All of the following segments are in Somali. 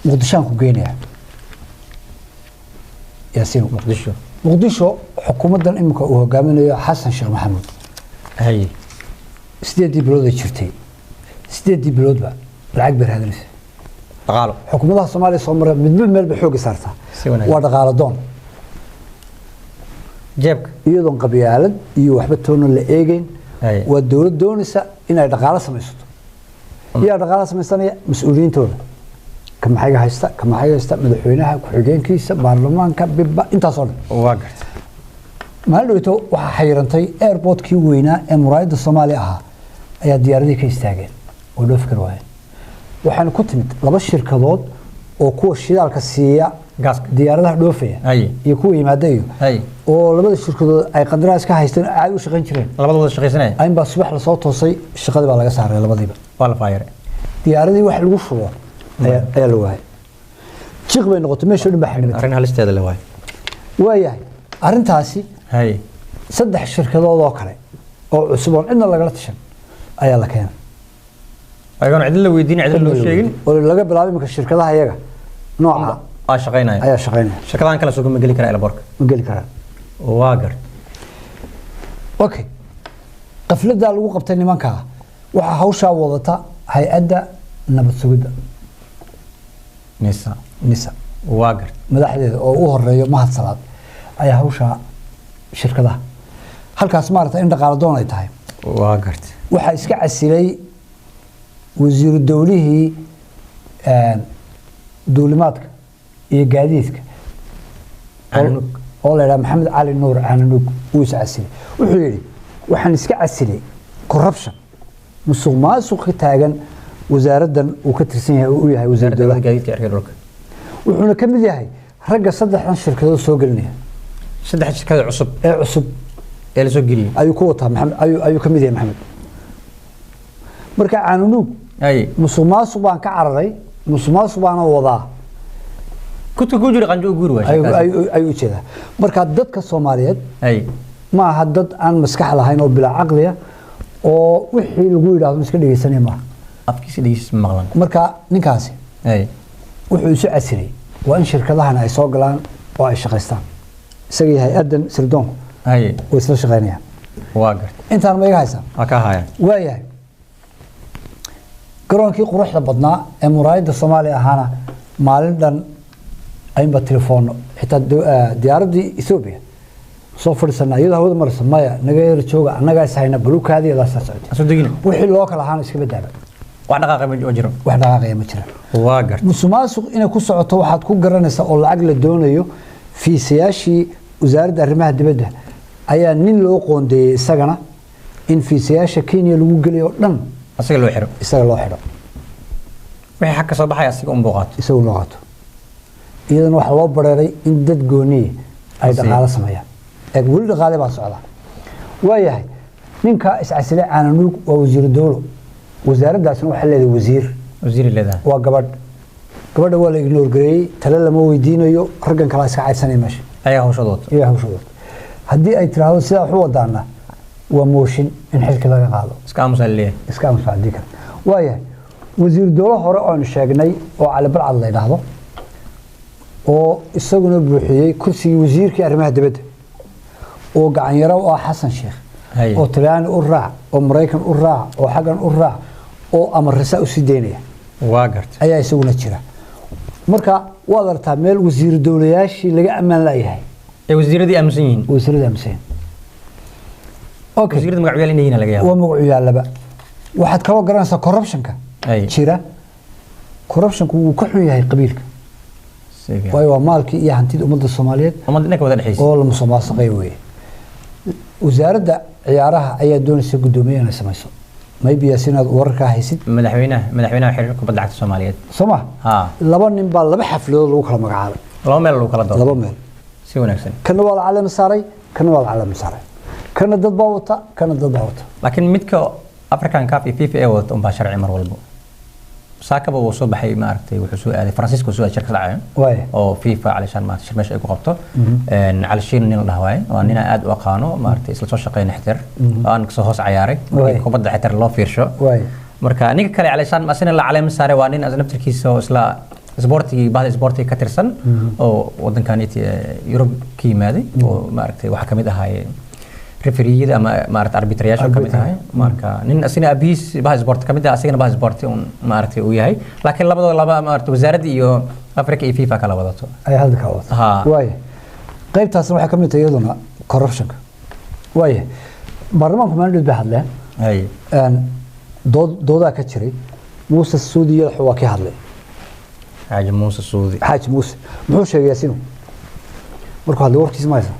مقدشان كوجينيا ياسين مقدشو حكومة إمك وهجامنا حسن شيخ محمود هاي سيدي بلود شرتي سيدي بلود بقى العقبر هذا نفسه دقالو حكومة الصومالية صمر من مال بحوق صارتها ودقالو دون جيبك يدون قبيالد وحبتون اللي إيجين والدولة دونسة إن دقالة سميستو يا دقالة سميستانية مسؤولين تونا كم حاجة هيستا مدحوينها كحوجين كيسة برلمان كبيبا انت صار واقعت ما لويتو waxa xayrantay airport-kii weynaa ee muraayada Soomaaliya ahaa ayaa diyaaradii ka istaageen oo loo fikir waayay waxaan ku timid laba shirkadood oo kuwa shidaalka siiya diyaaradaha dhoofaya iyo kuwa yimaadayo oo labada shirkadood ay qandaraas ka haysteen aad u shaqeyn jireen labadooda shaqeynay ay baa subax la soo toosay shaqadii baa laga saaray labadiiba waa la faayiray diyaaradii wax lagu shubo ayaa la waayay jiq bay noqotay meesha dhan baa xidhmay arrin halisteeda la waayay waayahay arrintaasi هاي صدح الشركة ذو كله أو عصبون عندنا لقلت شن أيا لك هنا أيقون عدل لو يدين عدل لو شيء ولا لقى بلعبي مك الشركة ذا هيجا نوعها شقينا أيا شقينا شركة ذا كلا سوق مقلي كرا إلى برك مقلي كرا واقر أوكي قفلت ذا الوقت تاني ما كها وحوشة وضطة هي أدى نبت سود نساء واقر مدحدث أو الرجال ما هتصلات أيا هوشة شركة ذا هل كاسمارة إن دقالة دون أي تايم واقرت waxaa iska casilay wasiir dawlihii duulimaadka iyo gaadiidka oo la yiraahdo Maxamed Cali Nuur Aananug uu is casilay wuxuu yiri waxaan iska casilay corruption musuqmaasuq ka taagan wasaaraddan uu ka tirsan yahay uu yahay wasaaradda gaadiidka ee dhulka wuxuuna ka mid yahay ragga saddexdan shirkadood soo gelinaya saddex shirkado cusub ee la soo geliyay ayuu ku wataa Maxamed ayuu ka mid yahay Maxamed marka Aananug ay musuqmaasuq baan ka cararay musuqmaasuq baan wadaa كنت كوجري قنجو جوري واش أي شيء مركز ضد كصوماليات أي ما هدد عن مسكح لهاين أو بلا عقلية أو وحي الجوي هذا مسكح اللي سنة ما أفكيس اللي اسم مغلق مركز نكاسي أي وحي سوء أسري وإن شركة لهنا يسوق لان وعي شغيستان سجي هاي أدن سردون أي ويصير شغينيا واقر أنت أنا ما يجهزها أكاهاي وياي كرون كي قروح لبضنا مرايد الصومالي أهانا مالن أين بالتليفون حتى دياردي إثيوبيا صفر سنة يده هو مرسم مايا نجاير تشوجا نجاي ساينا بلوك هذه لا سعودي صدقني وحي لوك الحان اسكبه دابا واحد دقائق من أجره واحد دقائق ما جرى واقر مسماسق إن كوسعته واحد كو قرنسا أو العقل الدونيو في سياشي وزارة الرماه دبده أيا نين لو قوندي سجنا إن في سياشة كينيا لو قليو لم أسيق لو حرب يسأل الله حرب وحي حكى صباحي أسيق بوقات يسوي لغاته إذا واحد الله برري إن دد جوني أي دقالة سمايا أقول دقالة بعصالة وياهي منك إسعسلة عن ووزير الدولة وزارة داسن وحلا وزير اللي ذا وقبل هو اللي يجنور جري تلا ما ويدينه يو رجع كلاس قاعد سنة ماشي أيه شضوط هدي أي تراهو سلا هو دارنا وموشن إن حل كذا قالوا إسكامس اللي إسكامس بعد ذيك وياهي وزير الدولة هراء عن الشاقني وعلى بالعض الله يلاحظه oo isaguna buuxiyay kursiga wasiirka arrimaha dibadda oo gacan yaro oo Xasan Sheekh oo Talyaani u raac oo Mareykan u raac oo xagan u raac oo amarisa u sideynaya واقرت ayaa isaguna jira marka waad artaa meel wasiir dawlayaashii laga amaan lahayn ee wasiiradii amsiin okay wasiirada magacyada inay laga yaabo waa magacyada waxaad kala garanaysaa corruption-ka jira corruption-ku uu ka xun yahay qabiilka waayo maalkii iyo hantida ummadda Soomaaliyeed ummadna wada dhaxaysan oo la musuqmaasuqay weey wasaaradda ciyaaraha ayaa doonaysa gudoomiyaha inay samayso maybe yaasinaad wararka haysid madaxweynaha xiriirka kubadda cagta Soomaaliyeed Soma laba nin baa laba xafladood lagu kala magacaabay laba meel lagu kala doodo laba meel si wanaagsan kana waa calaam saaray kana dad baa wata laakiin midka African Cup iyo FIFA ee wada baa sharci mar walba ساكب وصوب حي ما أعرف وحسوا هذه فرانسيسكو سوى شركة العالم أو فيفا علشان ما تشرمش أي قبضته على شيء نيل الهواي وأننا أد وقانو ما أعرف إسلا شقين نحتر أنا كسوهس عياري قبض حتر الله فيرشو مركا نيك كلي علشان مثلا العالم ساري وانين أذنب تركيز سو إسلا سبورتي بعد سبورتي كترسن أو ودن كانت يوروب كيمادي وما عرفت واحد كمية هاي ريفريد أما ما عرفت أربيترياش كمية هاي ماركا نين أسينا أبيس بعد سبورت كمية أسينا بعد سبورتي ما عرفت وياهي لكن لبض ما عرفت وزارة إيو أفريقيا فيفا كلا وضعته أي هذا كلا ها واي قيب تاسمح كمية يدنا كوربشن واي برنامج ما نريد بهذا له أي أن دودا كتشري موسى السعودية الحواكي هذا حاج موسى السعودي حاج موسى محوش ياسينو مركو هذا وركيز ما يصير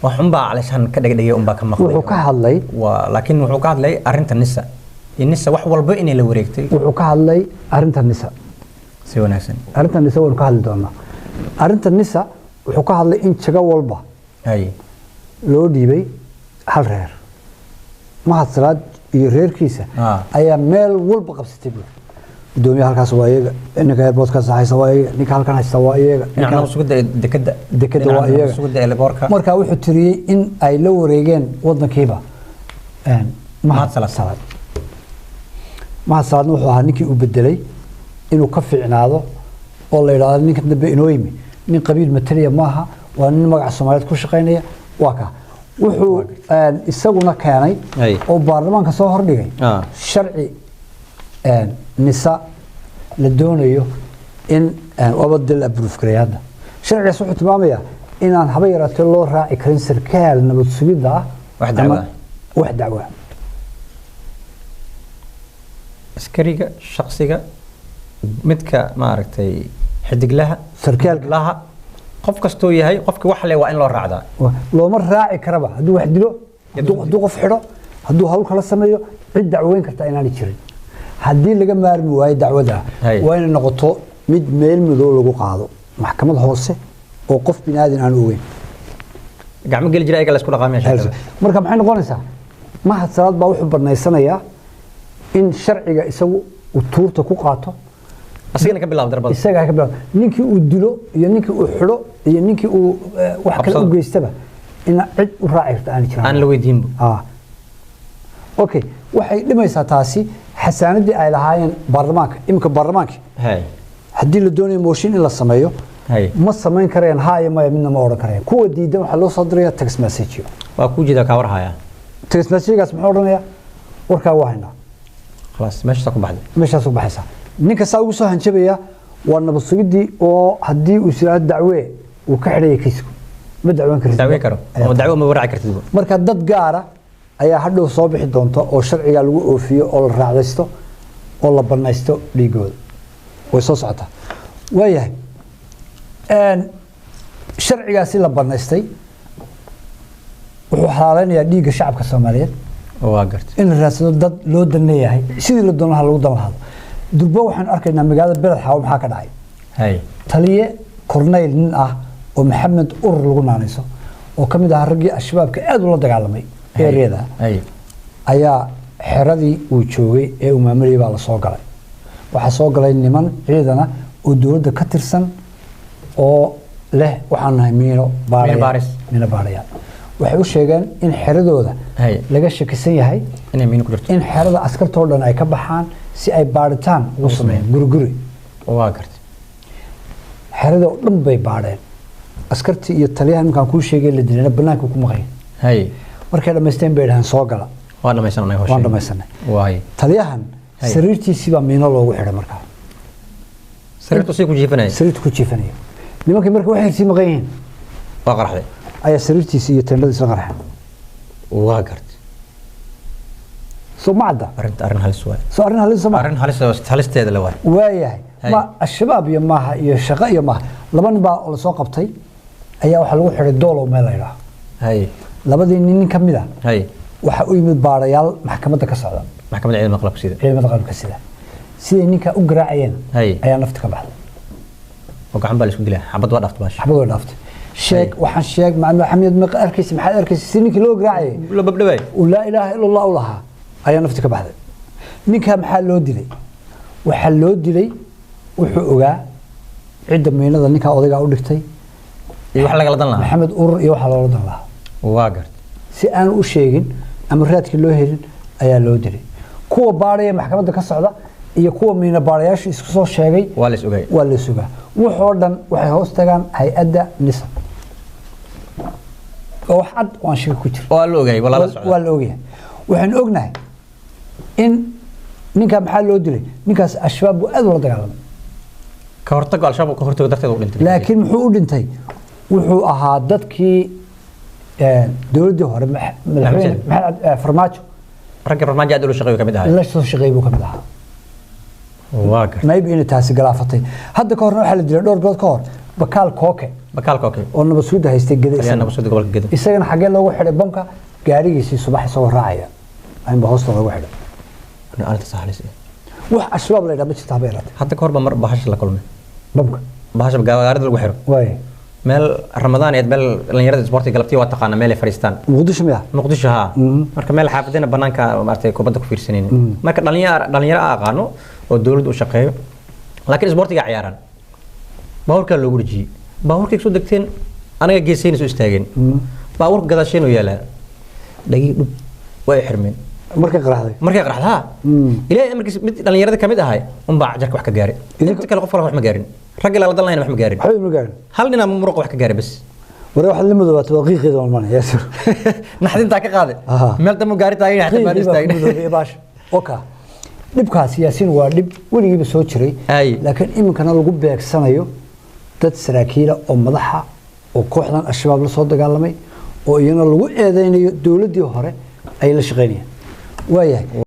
وحنبا علشان كده يوم كم مخلي وحكى هذا ولكن وحكى هذا أرنت النساء وحول بيني لو ريكتي وحكى هذا أرنت النساء سوى ناسن أرنت النساء وحكى هذا دونا أرنت النساء وحكى هذا إن شجع والبا أي لو ديبي هل رير ما هتصراد يرير كيسة أي ميل والبا قبستيبل دومي halkaas waa iyaga ninka airportkaas haysta waa iyaga ninka halkan haysta waa iyaga ninka suuq dekada waa iyaga suuq elborka marka wuxuu tiriyay in ay la wareegeen wadankiiba mahad salaad wuxuu ahaa ninkii u bedelay inuu ka fiicnaado oo la yiraahdo ninka dambe inoo yimi nin qabiil mataliya maaha waa nin magaca Soomaaliyeed ku shaqeynaya waa ka wuxuu isaguna keenay oo baarlamaanka soo hordhigay sharci نساء لدونيو إن وبدل أبروف كرياده شرع صحة تمامية إن أنا حبيرة الله راعي كرين سركال نبض سبيدا واحد دعوة عسكرية شخصية متك ما عرفتي حدق لها سركال لها قف كستوي هاي قف كوحلة وإن الله راعدا لو مر راعي كربا هدو واحد له هدو قف حرة هدو هول خلاص سميه عد دعوين كرتا إن أنا تشري haddii laga maarmi waayo dacwada waa inay noqoto mid meel madow lagu qaado maxkamad hoose oo qof binaadin aan ogeyn gacmo gal jiray la isku dhaqaamay shaqada marka maxay noqonaysaa mahad salaad baa wuxuu barnaysanayaa in sharciga isagu uu tuurta ku qaato asagana ka bilaab darbada isaga ka bilaab ninkii uu dilo iyo ninkii uu xiro iyo ninkii uu wax kale u geystaba in cid u raacirta aan jirin aan la weydiin okay waxay dhimaysaa taasi حساندي أي لهاين برلمانك يمكن برلمانك هاي هدي اللي موشين إلا سمايو هاي ما سمين كريان هاي ما يمنا ما ورا كريان كو دي دم حلو صدرية تكس مسيجيو وأكو جدا كور هاي تكس مسيج اسمه ورنا وركا واحنا خلاص مش تقوم بعد مش تقوم بحسا نيك ساوسو هنشبيا وانا بصيدي أو هدي وسيرات دعوة وكحرية كيسكو ما دعوان كريم دعوة كرو دعوة ما ورا كرتيبو مركز ضد قارة ayaa hadhow soo bixi doonto oo sharciga lagu oofiyo oo la raacdaysto oo la banaysto dhiigooda way soo socotaa waayahay sharcigaasi la banaystay wuxuu xalaaleynayaa dhiigga shacabka Soomaaliyeed waa gartay in la raadsado dad loo daneeyahay sidii la doonaha lagu dalahado durba waxaan arkaynaa magaalada Beled Xaawo maxaa ka dhacay hay taliye korneyl nin ah oo Maxamed Urur lagu naanayso oo kamid ah raggii ashabaabka aad ula dagaalamay ereyada ayaa xeradii uu joogay ee uu maamulayay baa la soo galay waxa soo galay niman ciidana oo dawladda ka tirsan oo leh waxaan nahay miino baariya waxay u sheegeen in xeradooda laga shakisan yahay inay miino ku jirto in xerada askartoo dhan ay ka baxaan si ay baaritaan ugu sameeyaan guriguri waa gartay xerada oo dhan bay baadheen askartii iyo taliyaha ninkan kuu sheegay la dilayna banaanka ku maqayn markay dhamaysteen bay dhahan soo gala waan dhamaysanay waay taliyahan sariirtiisii baa miino loogu xidhay markaa sariirtu ku jiifanaya nimankii marka waxay sii maqan yihiin waa qarxday ayaa sariirtiisii iyo teendhadiisa qarxeen waa gartay soo macda arrin halis waay soo arrin halis ma arrin halisteeda la waay waayahay ma ashabaab iyo maaha iyo shaqo iyo maaha laba nin baa la soo qabtay ayaa waxa lagu xidhay doolow meel la yiraahdo hay labadii nin kamid ah hay waxa u yimid baarayaal maxkamadda ka socda maxkamadda ciidamada qalabka sida sidii ninka u garaacayeen ayaa nafta ka baxday oo gacan baa la isku dilay xabad waa dhaftay xabad waa dhaftay sheeg waxaan sheeg macna Maxamed ma arkaysi maxaad arkaysi si ninkii loo garaacay la babdhabay la ilaaha illa allah ulaha ayaa nafta ka baxday ninka maxaa loo dilay waxa loo dilay wuxuu ogaa cidda miinada ninka odayga u dhigtay iyo wax laga ladan lahaa Maxamed Urur iyo waxa loo ladan lahaa waa gartay si aan u sheegin ama raadkii loo helin ayaa loo dilay kuwa baaraya maxkamadda ka socda iyo kuwa miina baarayaasha isku soo sheegay waa la sugaa wuxuu dhan waxay hoos tagaan hay'adda NISA oo wax cad waan shir ku jiro waa la ogaay wala la socdo waa la ogaay waxaan ognahay in ninka maxaa loo dilay ninkaas al-shabaab aad u la dagaalamay ka hortag al-shabaab ka hortag darteed uu dhintay laakiin muxuu u dhintay wuxuu ahaa dadkii dawladii hore madaxweyne maxamed farmaajo ragga farmaajo aad u shaqeeyo kamid ahaa la soo shaqeeyo buu kamid ahaa waaga maybe in taasi galaafatay hadda ka horna waxa la dilay dhowr bilood ka hor bakaal kooke oo nabasuud haystay Gedo nabasuud gobolka Gedo isagana xagee loogu xidhay bamka gaarigiisii subax soo raacaya aan hoosta loogu xidhay أنت سهلسي. wax asbaab la yiraahdo jirta habeerad hadda ka horba mar bahasha la kulmay babka bahasha gaarida lagu xiro way meel ramadaan ee meel dhalinyarada isboortiga galabtii waa taqaana meel ay fariistaan muqdisho ha marka meel xaafadina banaanka maartay kubadda ku fiirsaneen marka dhalinyaro aqaano oo dawladdu u shaqeeyo laakiin isboortiga ciyaaran baawrka loogu rajiyay baawrka soo degteen anaga geesayna soo istaageen baawrka gadaasheen oo yaala dhagii dhub way xirmeen markay qaraxday ilaa markii mid dhalinyarada kamid ahay baa jarka wax ka gaaray inta kale qof wax ma gaarin rag la dalnayna wax ma gaarin hal dhina muruq wax ka gaaray bas wara wax la muddo tawaqiiqeeda walmaan yaasir naxdinta ka qaaday meel damo gaari taagay xataa baan istaagay baash oka dibkaas yaasiin waa dib waligiiba soo jiray laakiin iminkana lagu beegsanayo dad saraakiil oo madaxa oo kooxdan al-shabaab la soo dagaalamay oo iyana lagu eedeynayo dawladii hore ay la shaqeynayaan waayahay